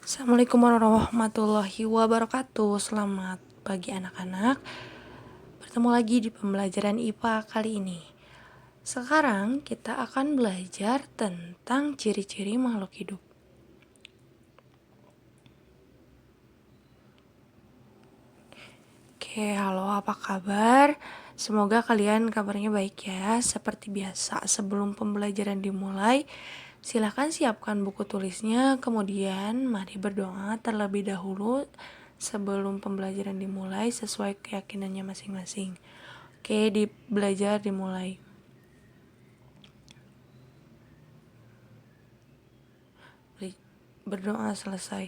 Assalamualaikum warahmatullahi wabarakatuh. Selamat pagi anak-anak. Bertemu lagi di pembelajaran IPA kali ini. Sekarang kita akan belajar tentang ciri-ciri makhluk hidup. Oke, halo, apa kabar? Semoga kalian kabarnya baik ya. Seperti biasa, sebelum pembelajaran dimulai, silakan siapkan buku tulisnya, kemudian mari berdoa terlebih dahulu sebelum pembelajaran dimulai sesuai keyakinannya masing-masing. Oke, belajar dimulai. Berdoa selesai.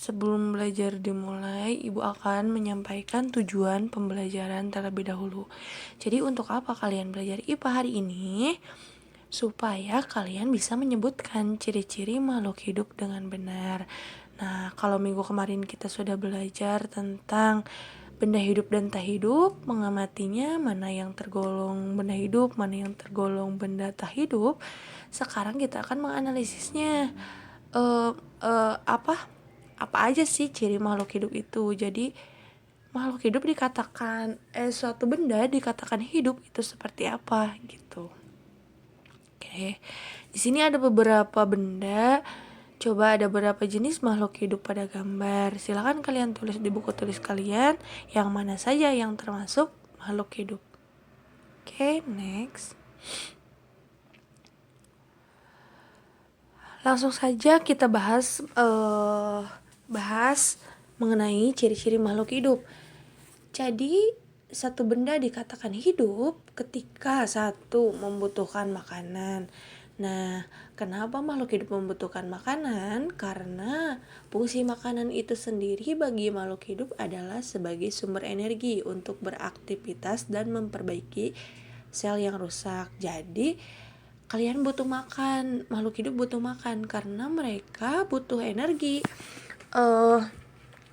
Sebelum belajar dimulai, Ibu akan menyampaikan tujuan pembelajaran terlebih dahulu. Jadi untuk apa kalian belajar IPA hari ini? Supaya kalian bisa menyebutkan ciri-ciri makhluk hidup dengan benar. Nah, kalau minggu kemarin kita sudah belajar tentang benda hidup dan tak hidup, mengamatinya, mana yang tergolong benda hidup, mana yang tergolong benda tak hidup. Sekarang kita akan menganalisisnya. Apa aja sih ciri makhluk hidup itu? Jadi makhluk hidup dikatakan suatu benda dikatakan hidup itu seperti apa gitu. Oke. Di sini ada beberapa benda. Coba ada beberapa jenis makhluk hidup pada gambar. Silakan kalian tulis di buku tulis kalian yang mana saja yang termasuk makhluk hidup. Oke, next. Langsung saja kita bahas mengenai ciri-ciri makhluk hidup. Jadi satu benda dikatakan hidup ketika satu membutuhkan makanan. Nah, kenapa makhluk hidup membutuhkan makanan? Karena fungsi makanan itu sendiri bagi makhluk hidup adalah sebagai sumber energi untuk beraktivitas dan memperbaiki sel yang rusak. Jadi kalian butuh makan, makhluk hidup butuh makan karena mereka butuh energi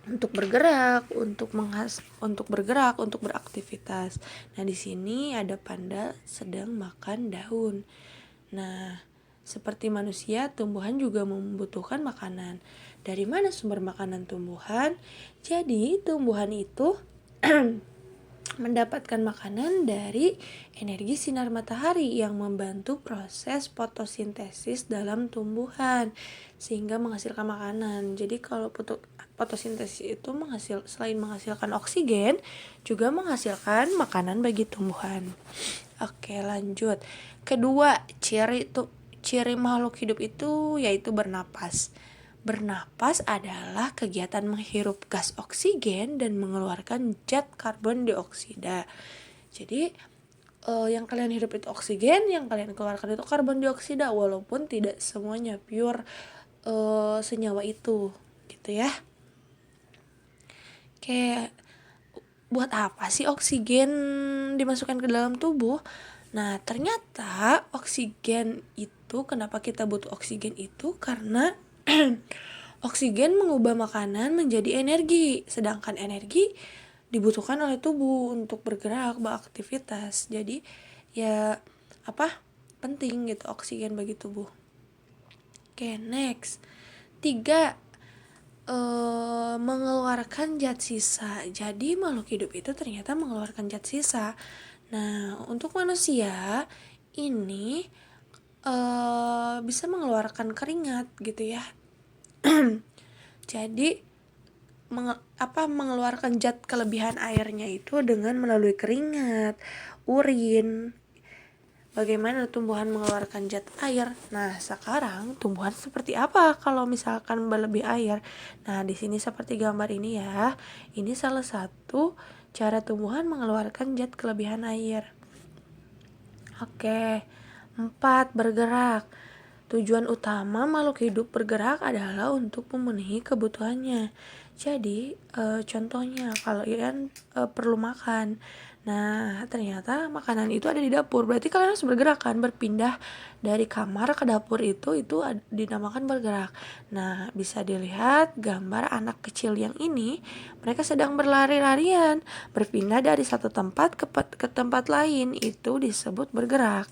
untuk bergerak, untuk beraktivitas. Nah, di sini ada panda sedang makan daun. Nah, seperti manusia, tumbuhan juga membutuhkan makanan. Dari mana sumber makanan tumbuhan? Jadi, tumbuhan itu mendapatkan makanan dari energi sinar matahari yang membantu proses fotosintesis dalam tumbuhan sehingga menghasilkan makanan. Jadi kalau fotosintesis itu selain menghasilkan oksigen juga menghasilkan makanan bagi tumbuhan. Oke, lanjut. Kedua, ciri makhluk hidup itu yaitu bernapas. Bernapas adalah kegiatan menghirup gas oksigen dan mengeluarkan zat karbon dioksida. Jadi yang kalian hirup itu oksigen, yang kalian keluarkan itu karbon dioksida, walaupun tidak semuanya pure senyawa itu, gitu ya. Kayak buat apa sih oksigen dimasukkan ke dalam tubuh? Nah, ternyata oksigen itu, kenapa kita butuh oksigen itu? Karena oksigen mengubah makanan menjadi energi, sedangkan energi dibutuhkan oleh tubuh untuk bergerak, beraktivitas. Jadi ya penting gitu oksigen bagi tubuh. Oke, next. 3, mengeluarkan zat sisa. Jadi makhluk hidup itu ternyata mengeluarkan zat sisa. Nah, untuk manusia ini bisa mengeluarkan keringat gitu ya. Jadi mengeluarkan zat kelebihan airnya itu dengan melalui keringat, urin. Bagaimana tumbuhan mengeluarkan zat air? Nah, sekarang tumbuhan seperti apa kalau misalkan berlebih air? Nah, di sini seperti gambar ini ya. Ini salah satu cara tumbuhan mengeluarkan zat kelebihan air. Oke. 4, bergerak. Tujuan utama makhluk hidup bergerak adalah untuk memenuhi kebutuhannya. Jadi, contohnya kalian perlu makan. Nah, ternyata makanan itu ada di dapur. Berarti kalian harus bergerak kan, berpindah dari kamar ke dapur itu dinamakan bergerak. Nah, bisa dilihat gambar anak kecil yang ini, mereka sedang berlari-larian, berpindah dari satu tempat ke tempat lain, itu disebut bergerak.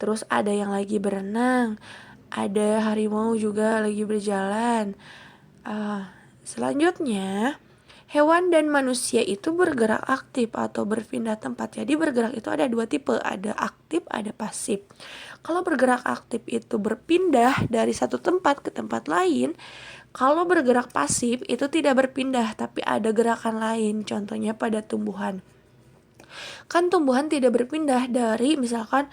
terus ada yang lagi berenang, ada harimau juga lagi berjalan. Selanjutnya, hewan dan manusia itu bergerak aktif atau berpindah tempat. Jadi bergerak itu ada dua tipe, ada aktif, ada pasif. Kalau bergerak aktif itu berpindah dari satu tempat ke tempat lain. Kalau bergerak pasif itu tidak berpindah, tapi ada gerakan lain. Contohnya pada tumbuhan. Kan tumbuhan tidak berpindah dari misalkan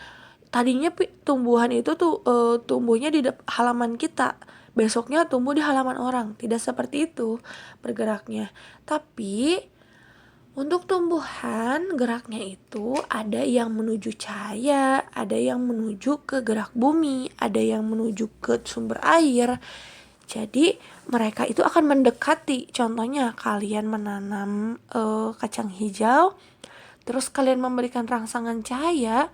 tadinya tumbuhan itu tuh tumbuhnya di halaman kita, besoknya tumbuh di halaman orang. Tidak seperti itu bergeraknya. Tapi untuk tumbuhan geraknya itu ada yang menuju cahaya, ada yang menuju ke gerak bumi, ada yang menuju ke sumber air. Jadi mereka itu akan mendekati. Contohnya kalian menanam kacang hijau, terus kalian memberikan rangsangan cahaya.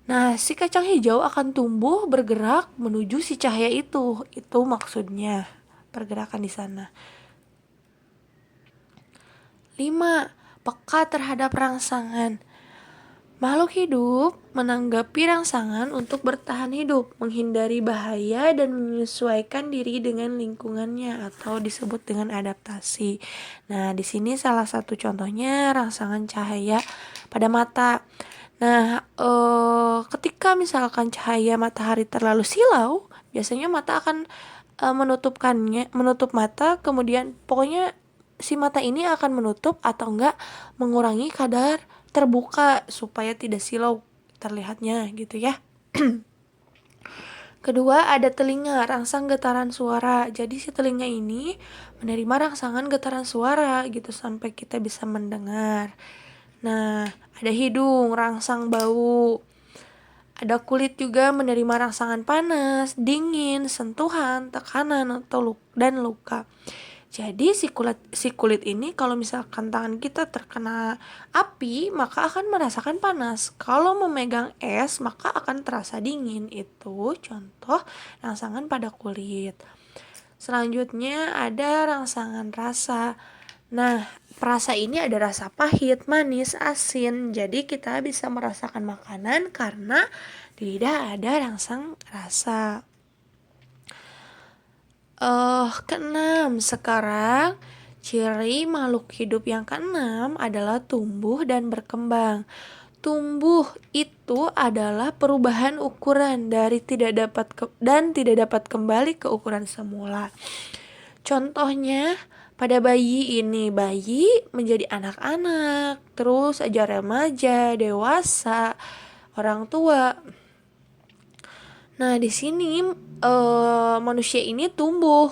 Nah, si kacang hijau akan tumbuh bergerak menuju si cahaya itu. Itu maksudnya pergerakan di sana. 5. Peka terhadap rangsangan. Makhluk hidup menanggapi rangsangan untuk bertahan hidup, menghindari bahaya, dan menyesuaikan diri dengan lingkungannya atau disebut dengan adaptasi. Nah, di sini salah satu contohnya rangsangan cahaya pada mata. Nah, ketika misalkan cahaya matahari terlalu silau, biasanya mata akan menutup mata, kemudian pokoknya si mata ini akan menutup atau enggak mengurangi kadar terbuka supaya tidak silau terlihatnya gitu ya. Kedua, ada telinga, rangsang getaran suara. Jadi si telinga ini menerima rangsangan getaran suara gitu sampai kita bisa mendengar. Nah, ada hidung, rangsang bau. Ada kulit juga menerima rangsangan panas, dingin, sentuhan, tekanan, dan luka. Jadi si kulit ini kalau misalkan tangan kita terkena api, maka akan merasakan panas. Kalau memegang es, maka akan terasa dingin. Itu contoh rangsangan pada kulit. Selanjutnya ada rangsangan rasa. Nah, rasa ini ada rasa pahit, manis, asin. Jadi kita bisa merasakan makanan karena di lidah ada rangsang rasa. Keenam, sekarang ciri makhluk hidup yang keenam adalah tumbuh dan berkembang. Tumbuh itu adalah perubahan ukuran dari tidak dapat kembali ke ukuran semula. Contohnya pada bayi ini, bayi menjadi anak-anak, terus aja remaja, dewasa, orang tua. Nah, di sini manusia ini tumbuh,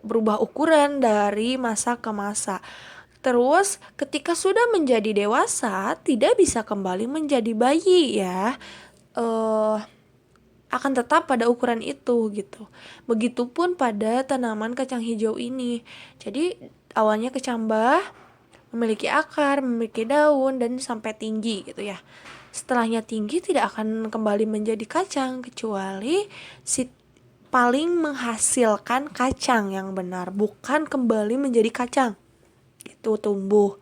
berubah ukuran dari masa ke masa. Terus ketika sudah menjadi dewasa, tidak bisa kembali menjadi bayi ya. Akan tetap pada ukuran itu gitu. Begitupun pada tanaman kacang hijau ini. Jadi awalnya kecambah, memiliki akar, memiliki daun, dan sampai tinggi gitu ya. Setelahnya tinggi tidak akan kembali menjadi kacang kecuali si paling menghasilkan kacang yang benar, bukan kembali menjadi kacang. Itu tumbuh.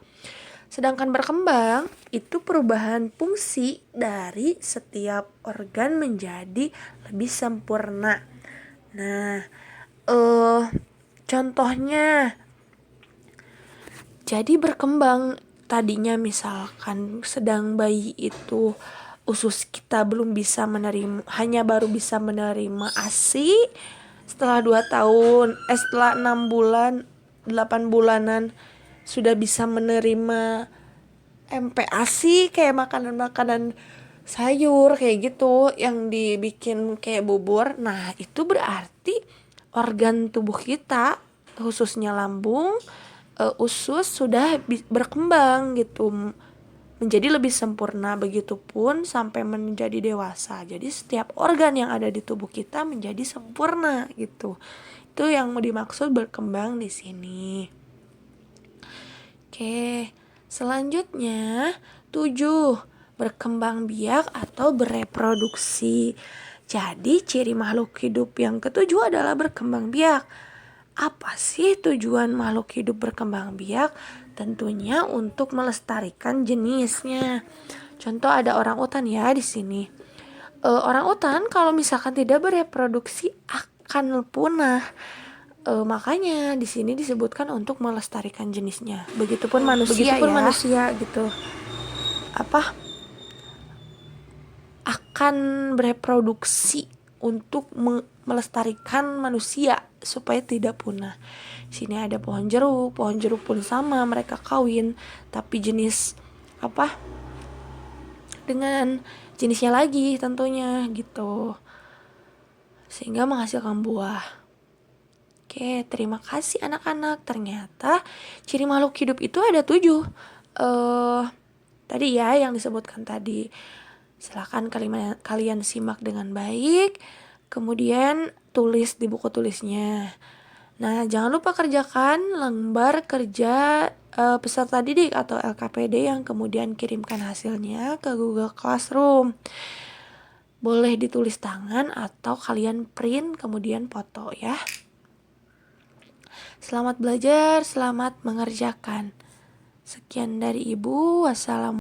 Sedangkan berkembang itu perubahan fungsi dari setiap organ menjadi lebih sempurna. Nah, contohnya jadi berkembang tadinya misalkan sedang bayi itu usus kita belum bisa menerima, hanya baru bisa menerima ASI setelah 2 tahun, setelah 6 bulan, 8 bulanan sudah bisa menerima MPASI kayak makanan-makanan sayur kayak gitu yang dibikin kayak bubur. Nah, itu berarti organ tubuh kita khususnya lambung, usus sudah berkembang gitu menjadi lebih sempurna, begitupun sampai menjadi dewasa. Jadi setiap organ yang ada di tubuh kita menjadi sempurna gitu. Itu yang mau dimaksud berkembang di sini. Oke, selanjutnya 7, berkembang biak atau bereproduksi. Jadi ciri makhluk hidup yang ketujuh adalah berkembang biak. Apa sih tujuan makhluk hidup berkembang biak? Tentunya untuk melestarikan jenisnya. Contoh ada orang utan ya di sini. Orangutan kalau misalkan tidak bereproduksi akan punah. Makanya di sini disebutkan untuk melestarikan jenisnya. Begitupun manusia gitu. Akan bereproduksi untuk melestarikan manusia supaya tidak punah. Sini ada pohon jeruk pun sama, mereka kawin tapi jenis dengan jenisnya lagi tentunya gitu, sehingga menghasilkan buah. Oke, terima kasih anak-anak. Ternyata ciri makhluk hidup itu ada 7. Tadi ya yang disebutkan tadi. Silakan kalian simak dengan baik, kemudian tulis di buku tulisnya. Nah, jangan lupa kerjakan lembar kerja peserta didik atau LKPD yang kemudian kirimkan hasilnya ke Google Classroom. Boleh ditulis tangan atau kalian print kemudian foto ya. Selamat belajar, selamat mengerjakan. Sekian dari Ibu. Wassalamualaikum.